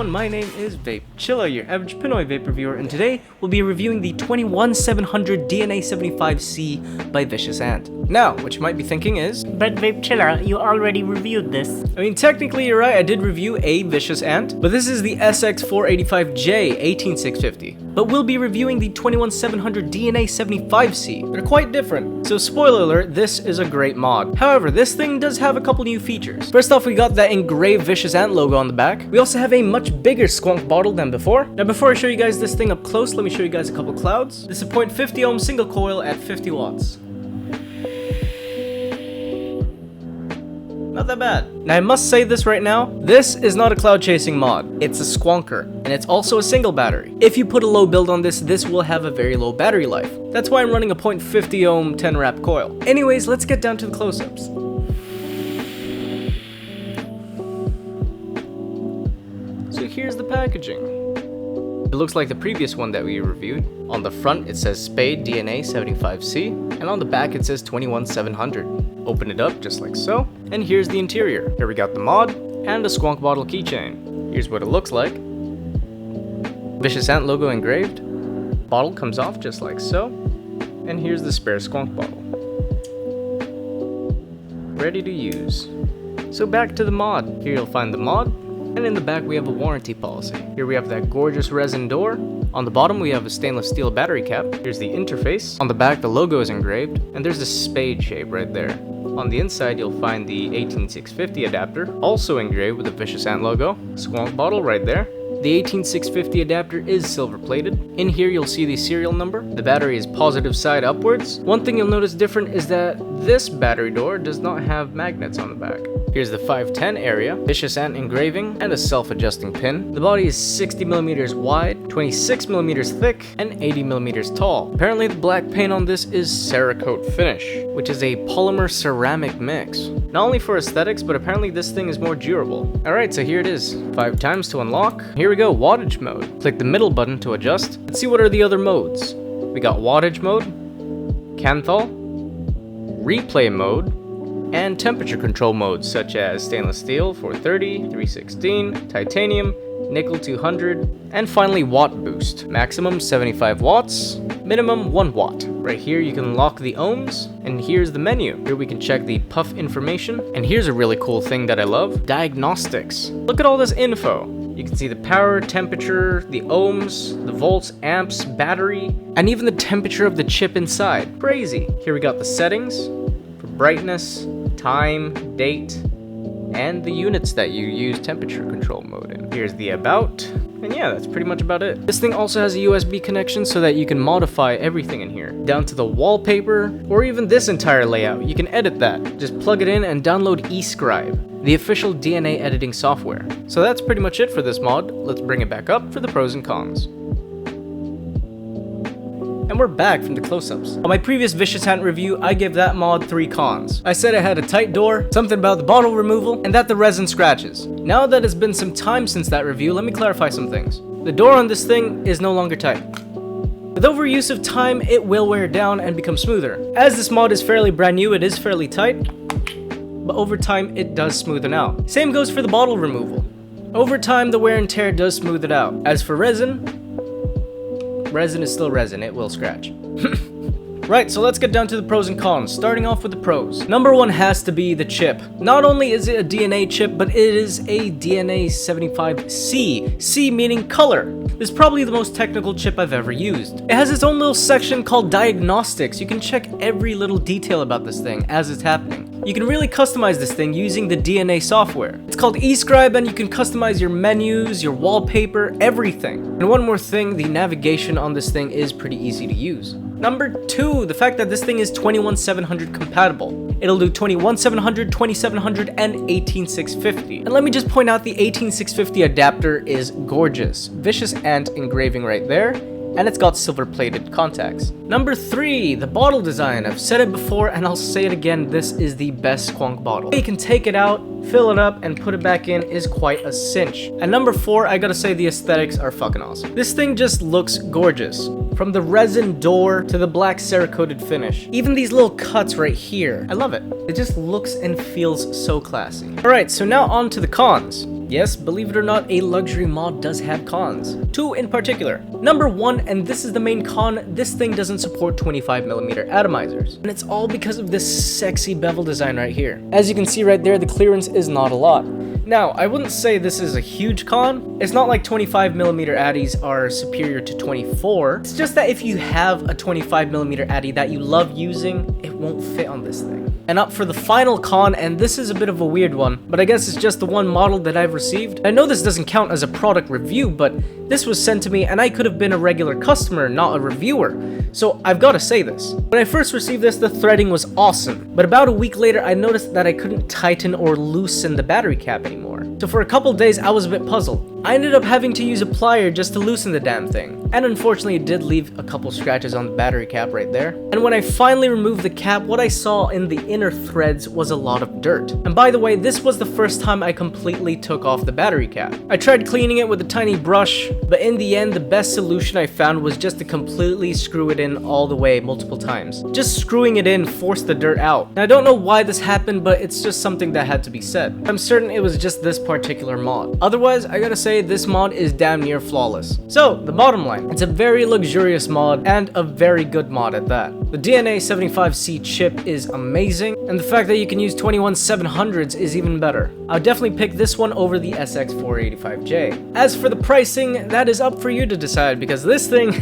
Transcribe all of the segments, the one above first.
everyone, my name is VapeChilla, your average Pinoy vape reviewer, and today we'll be reviewing the 21700 DNA75C by Vicious Ant. Now, what you might be thinking is, But VapeChilla, you already reviewed this. I mean, technically you're right, I did review a Vicious Ant, but this is the SX485J 18650. But we'll be reviewing the 21700 DNA75C. They're quite different, so spoiler alert, this is a great mod. However, this thing does have a couple new features. First off, we got that engraved Vicious Ant logo on the back. We also have a much bigger squonk bottle than before. Now before I show you guys this thing up close, let me show you guys a couple clouds. This is a 0.50 ohm single coil at 50 watts. Not that bad. Now I must say this right now, this is not a cloud chasing mod, it's a squonker, and it's also a single battery. If you put a low build on this, this will have a very low battery life. That's why I'm running a 0.50 ohm 10 wrap coil. Anyways, let's get down to the close-ups. So here's the packaging. It looks like the previous one that we reviewed. On the front it says Spade DNA75C, and on the back it says 21700. Open it up just like so, and here's the interior. Here we got the mod and a squonk bottle keychain. Here's what it looks like. Vicious Ant logo engraved. Bottle comes off just like so, and here's the spare squonk bottle. Ready to use. So back to the mod. Here you'll find the mod, and in the back we have a warranty policy. Here we have that gorgeous resin door. On the bottom we have a stainless steel battery cap. Here's the interface. On the back the logo is engraved, and there's a spade shape right there. On the inside you'll find the 18650 adapter, also engraved with the Vicious Ant logo. Squonk bottle right there. The 18650 adapter is silver plated. In here you'll see the serial number. The battery is positive side upwards. One thing you'll notice different is that this battery door does not have magnets on the back. Here's the 510 area, Vicious Ant engraving, and a self-adjusting pin. The body is 60mm wide, 26mm thick, and 80mm tall. Apparently the black paint on this is Cerakote finish, which is a polymer ceramic mix. Not only for aesthetics, but apparently this thing is more durable. Alright, so here it is. 5 times to unlock. Here we go, Wattage Mode. Click the middle button to adjust. Let's see what are the other modes. We got Wattage Mode, Canthal, Replay Mode, and temperature control modes such as stainless steel 430, 316, titanium, nickel 200, and finally watt boost. Maximum 75 watts, minimum 1 watt. Right here you can lock the ohms, and here's the menu. Here we can check the puff information, and here's a really cool thing that I love, Diagnostics. Look at all this info. You can see the power, temperature, the ohms, the volts, amps, battery, and even the temperature of the chip inside. Crazy. Here we got the settings for brightness, time, date, and the units that you use temperature control mode in. Here's the about, and yeah, that's pretty much about it. This thing also has a USB connection so that you can modify everything in here, down to the wallpaper, or even this entire layout. You can edit that. Just plug it in and download eScribe, the official DNA editing software. So that's pretty much it for this mod. Let's bring it back up for the pros and cons. And we're back from the close-ups. On my previous Vicious Ant review, I gave that mod 3 cons. I said it had a tight door, something about the bottle removal, and that the resin scratches. Now that it's been some time since that review, let me clarify some things. The door on this thing is no longer tight. With overuse of time, it will wear down and become smoother. As this mod is fairly brand new, it is fairly tight, but over time, it does smoothen out. Same goes for the bottle removal. Over time, the wear and tear does smooth it out. As for resin is still resin, it will scratch. Right, so let's get down to the pros and cons, starting off with the pros. Number 1 has to be the chip. Not only is it a DNA chip, but it is a DNA75C. C meaning color. This is probably the most technical chip I've ever used. It has its own little section called Diagnostics. You can check every little detail about this thing as it's happening. You can really customize this thing using the DNA software. It's called eScribe, and you can customize your menus, your wallpaper, everything. And one more thing, the navigation on this thing is pretty easy to use. Number 2, the fact that this thing is 21700 compatible. It'll do 21700, 2700, and 18650. And let me just point out the 18650 adapter is gorgeous. Vicious Ant engraving right there, and it's got silver plated contacts. Number 3, the bottle design. I've said it before and I'll say it again, this is the best squonk bottle. You can take it out, fill it up, and put it back in is quite a cinch. And number 4, I gotta say the aesthetics are fucking awesome. This thing just looks gorgeous. From the resin door to the black Cerakoted finish. Even these little cuts right here, I love it. It just looks and feels so classy. Alright, so now on to the cons. Yes, believe it or not, a luxury mod does have cons. 2 in particular. Number 1, and this is the main con, this thing doesn't support 25mm atomizers. And it's all because of this sexy bevel design right here. As you can see right there, the clearance is not a lot. Now, I wouldn't say this is a huge con. It's not like 25mm addies are superior to 24. It's just that if you have a 25mm addy that you love using, it won't fit on this thing. And up for the final con, and this is a bit of a weird one, but I guess it's just the one model that I've received. I know this doesn't count as a product review, but this was sent to me and I could have been a regular customer, not a reviewer. So I've got to say this. When I first received this, the threading was awesome, but about a week later, I noticed that I couldn't tighten or loosen the battery cap anymore. So for a couple days, I was a bit puzzled. I ended up having to use a plier just to loosen the damn thing. And unfortunately, it did leave a couple scratches on the battery cap right there. And when I finally removed the cap, what I saw in the inner threads was a lot of dirt. And by the way, this was the first time I completely took off the battery cap. I tried cleaning it with a tiny brush, but in the end, the best solution I found was just to completely screw it in all the way multiple times. Just screwing it in forced the dirt out. And I don't know why this happened, but it's just something that had to be said. I'm certain it was just this particular mod. Otherwise, I gotta say this mod is damn near flawless. So, the bottom line, it's a very luxurious mod and a very good mod at that. The DNA75C chip is amazing, and the fact that you can use 21700s is even better. I'll definitely pick this one over the SX485J. As for the pricing, that is up for you to decide because this thing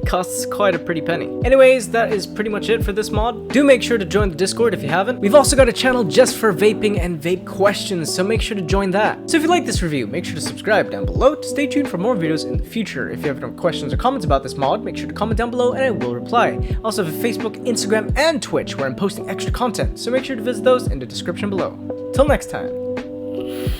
costs quite a pretty penny. Anyways, that is pretty much it for this mod. Do make sure to join the Discord if you haven't. We've also got a channel just for vaping and vape questions, so make sure to join that. So if you like this review, make sure to subscribe down below to stay tuned for more videos in the future. If you have any questions or comments about this mod, make sure to comment down below and I will reply. I also have a Facebook, Instagram, and Twitch where I'm posting extra content, so make sure to visit those in the description below. Till next time.